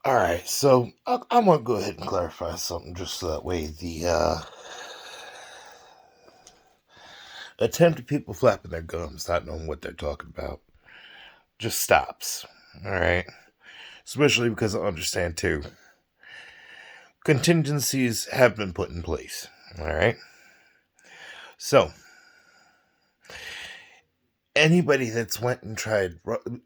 Alright, so I'm gonna go ahead and clarify something just so that way the attempt at people flapping their gums, not knowing what they're talking about, just stops. Alright? Especially because I understand too. Contingencies have been put in place. Alright? So, anybody that's went and tried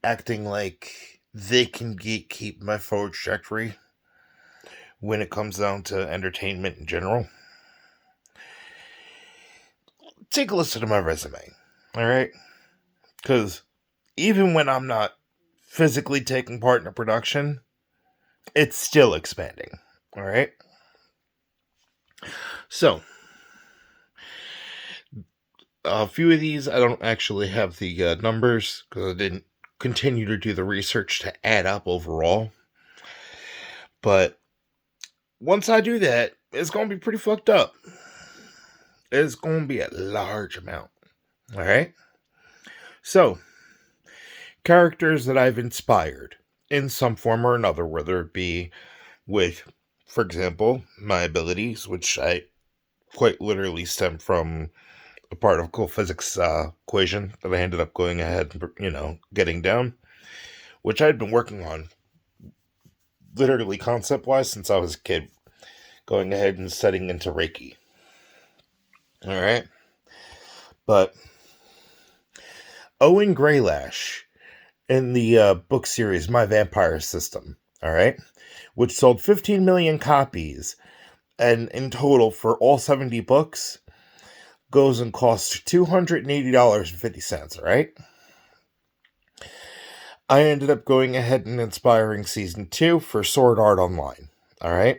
acting like they can keep my forward trajectory when it comes down to entertainment in general, take a listen to my resume. Alright? Because even when I'm not physically taking part in a production, it's still expanding. Alright? So, a few of these, I don't actually have the numbers because I didn't continue to do the research to add up overall. But once I do that, it's going to be pretty fucked up. It's going to be a large amount. Alright? So, characters that I've inspired in some form or another, whether it be with, for example, my abilities, which I quite literally stem from a particle physics equation that I ended up going ahead and, getting down, which I'd been working on literally concept-wise since I was a kid, going ahead and studying into Reiki. Alright? But Owen Graylash in the book series My Vampire System, alright? Which sold 15 million copies, and in total for all 70 books, goes and costs $280.50, alright? I ended up going ahead and inspiring Season 2 for Sword Art Online, alright?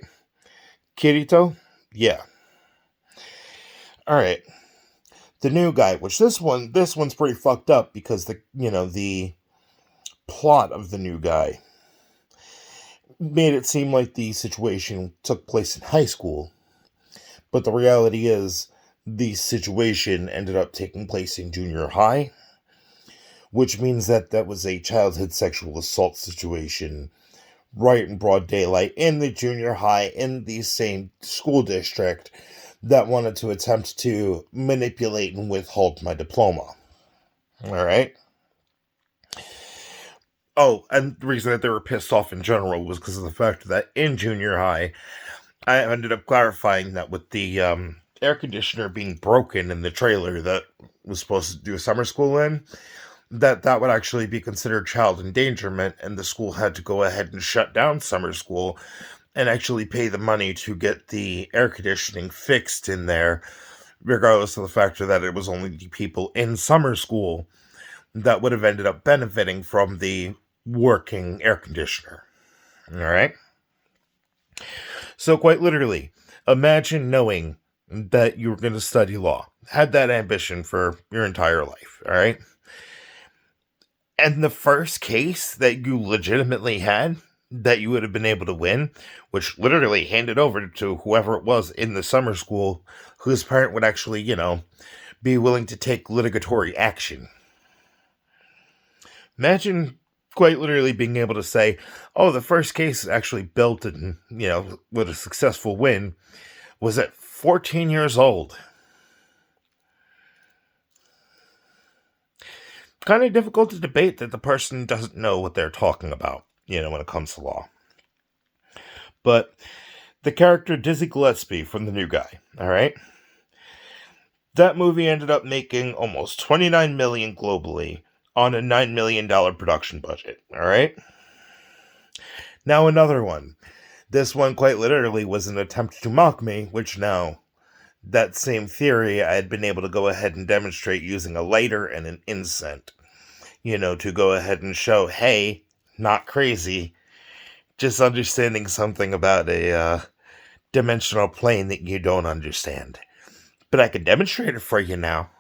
Kirito? Yeah. Alright. The new guy, which this one's pretty fucked up because the plot of the new guy made it seem like the situation took place in high school, but the reality is the situation ended up taking place in junior high, which means that was a childhood sexual assault situation right in broad daylight in the junior high in the same school district that wanted to attempt to manipulate and withhold my diploma. Alright? Oh, and the reason that they were pissed off in general was because of the fact that in junior high, I ended up clarifying that with the air conditioner being broken in the trailer that was supposed to do summer school in, that would actually be considered child endangerment, and the school had to go ahead and shut down summer school and actually pay the money to get the air conditioning fixed in there, regardless of the fact that it was only the people in summer school that would have ended up benefiting from the working air conditioner. Alright? So, quite literally, imagine knowing that you were going to study law, had that ambition for your entire life, alright? And the first case that you legitimately had that you would have been able to win, which literally handed over to whoever it was in the summer school whose parent would actually, be willing to take litigatory action. Imagine quite literally being able to say, oh, the first case actually built and, with a successful win was at 14 years old. Kind of difficult to debate that the person doesn't know what they're talking about, when it comes to law. But the character Dizzy Gillespie from The New Guy, alright? That movie ended up making almost $29 million globally on a $9 million production budget, alright? Now another one. This one quite literally was an attempt to mock me, which now, that same theory I had been able to go ahead and demonstrate using a lighter and an incense, to go ahead and show, hey, not crazy, just understanding something about a dimensional plane that you don't understand. But I can demonstrate it for you now.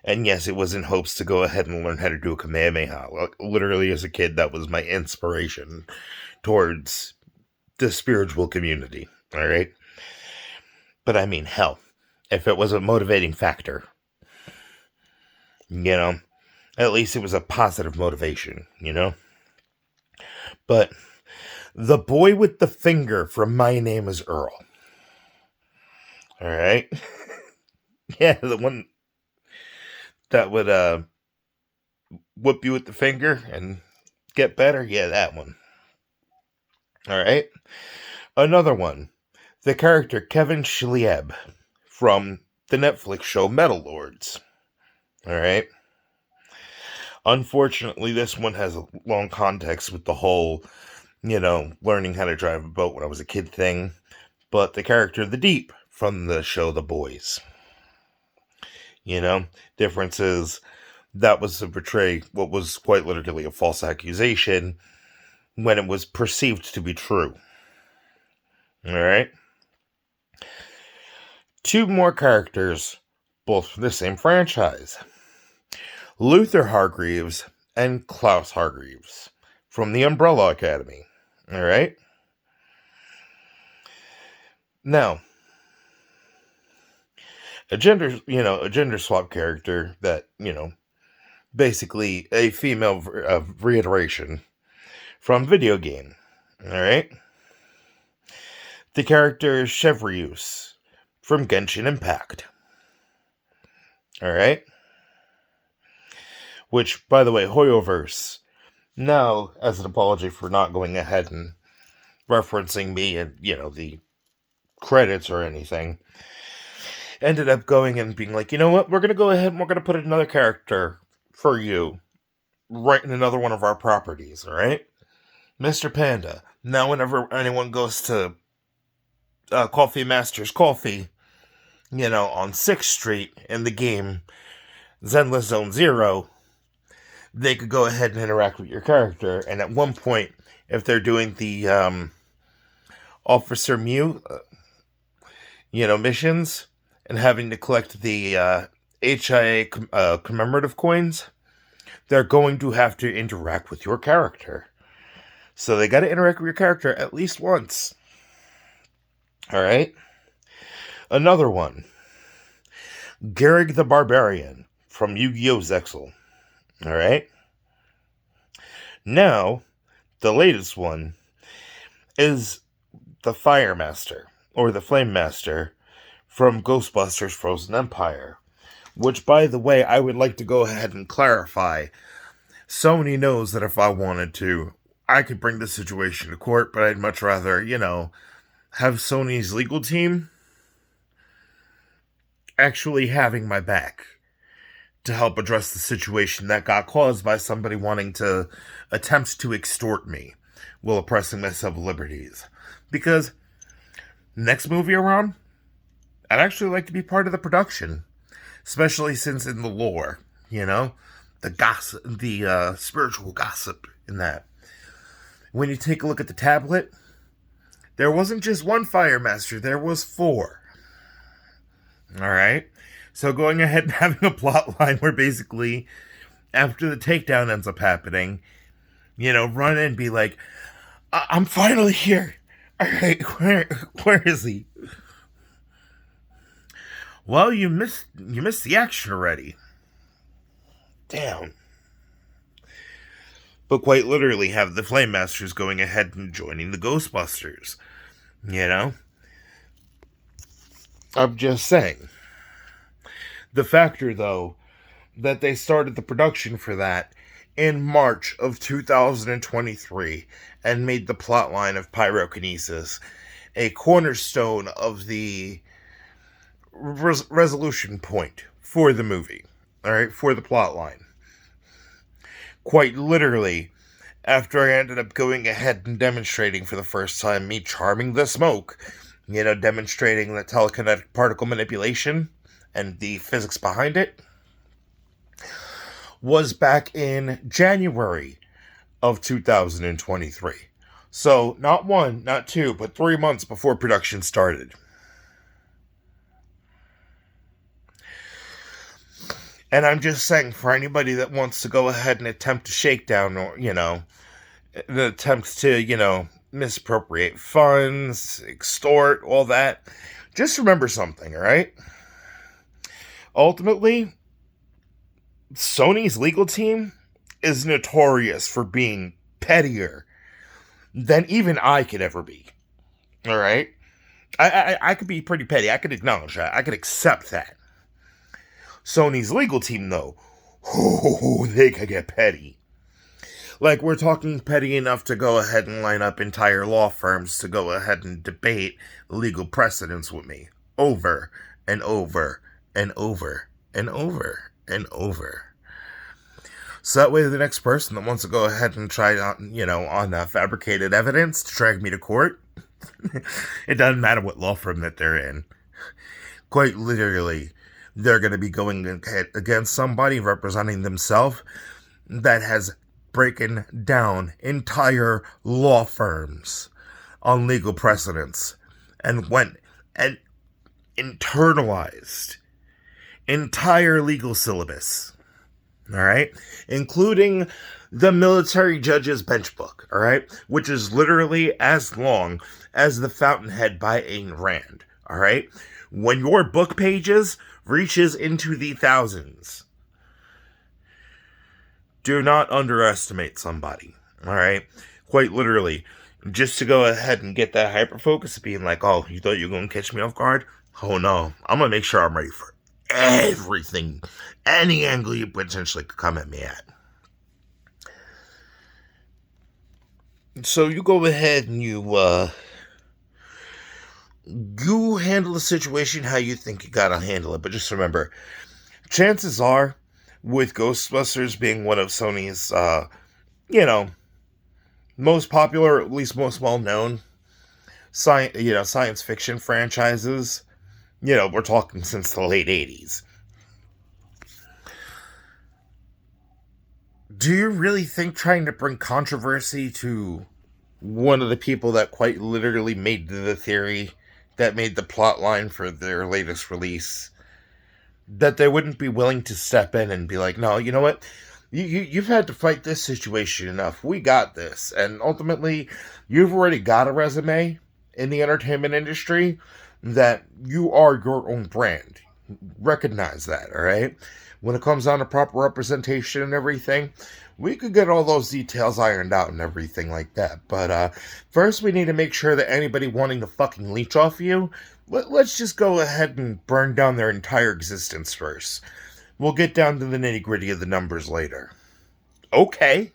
And yes, it was in hopes to go ahead and learn how to do a Kamehameha. Literally, as a kid, that was my inspiration towards the spiritual community, alright? But I mean, hell, if it was a motivating factor, at least it was a positive motivation, But The boy with the finger from My Name is Earl. Alright? Yeah, the one that would whip you with the finger and get better. Yeah, that one. Alright? Another one. The character Kevin Schlieb from the Netflix show Metal Lords. Alright? Unfortunately, this one has a long context with the whole, learning how to drive a boat when I was a kid thing. But the character The Deep from the show The Boys. Difference is that was to portray what was quite literally a false accusation when it was perceived to be true. Alright? Two more characters, both from the same franchise. Luther Hargreaves and Klaus Hargreaves from the Umbrella Academy. Alright? Now, a gender swap character that, basically a female reiteration from video game. Alright? The character is Chevreuse from Genshin Impact. Alright? Which, by the way, Hoyoverse, now, as an apology for not going ahead and referencing me and, the credits or anything, ended up going and being like, you know what, we're going to go ahead and we're going to put another character for you right in another one of our properties, alright? Mr. Panda. Now whenever anyone goes to Coffee Master's Coffee, on 6th Street in the game Zenless Zone Zero, they could go ahead and interact with your character, and at one point, if they're doing the Officer Mew, missions, and having to collect the HIA commemorative coins, they're going to have to interact with your character. So they got to interact with your character at least once. Alright? Another one. Garrick the Barbarian from Yu-Gi-Oh! Zexal. Alright? Now, the latest one is the Fire Master, or the Flame Master, from Ghostbusters Frozen Empire. Which, by the way, I would like to go ahead and clarify. Sony knows that if I wanted to, I could bring the situation to court, but I'd much rather, have Sony's legal team actually having my back to help address the situation that got caused by somebody wanting to attempt to extort me while oppressing my civil liberties. Because next movie around, I'd actually like to be part of the production, especially since in the lore, the gossip, the spiritual gossip in that. When you take a look at the tablet, there wasn't just one Fire Master, there was 4. Alright? So going ahead and having a plot line where basically, after the takedown ends up happening, run in and be like, I'm finally here. Alright, where is he? Well, you missed the action already. Damn. But quite literally have the Flame Masters going ahead and joining the Ghostbusters. I'm just saying. The factor, though, that they started the production for that in March of 2023 and made the plotline of pyrokinesis a cornerstone of the resolution point for the movie. Alright, for the plotline. Quite literally, after I ended up going ahead and demonstrating for the first time me charming the smoke, demonstrating the telekinetic particle manipulation and the physics behind it, was back in January of 2023. So, not 1, not 2, but 3 months before production started. And I'm just saying, for anybody that wants to go ahead and attempt to shake down, or, attempts to, misappropriate funds, extort, all that, just remember something, alright? Ultimately, Sony's legal team is notorious for being pettier than even I could ever be. All right? I could be pretty petty. I could acknowledge that. I could accept that. Sony's legal team, though, they could get petty. Like, we're talking petty enough to go ahead and line up entire law firms to go ahead and debate legal precedents with me over and over and over and over and over. So that way the next person that wants to go ahead and try on fabricated evidence to drag me to court, it doesn't matter what law firm that they're in. Quite literally, they're going to be going against somebody representing themselves that has broken down entire law firms on legal precedents and went and internalized entire legal syllabus. All right, including the military judge's bench book, all right, which is literally as long as the Fountainhead by Ayn Rand, all right? When your book pages reaches into the thousands, do not underestimate somebody, all right? Quite literally, just to go ahead and get that hyper-focus of being like, oh, you thought you were going to catch me off guard? Oh, no. I'm going to make sure I'm ready for everything, any angle you potentially could come at me at. So you go ahead and you handle the situation how you think you gotta handle it. But just remember, chances are, with Ghostbusters being one of Sony's, most popular, or at least most well-known, science fiction franchises, we're talking since the late 80s. Do you really think trying to bring controversy to one of the people that quite literally made the theory that made the plot line for their latest release, that they wouldn't be willing to step in and be like, no, you know what? You've had to fight this situation enough. We got this. And ultimately, you've already got a resume in the entertainment industry that you are your own brand. Recognize that, all right? When it comes down to proper representation and everything, we could get all those details ironed out and everything like that. But first, we need to make sure that anybody wanting to fucking leech off you, let's just go ahead and burn down their entire existence first. We'll get down to the nitty-gritty of the numbers later. Okay.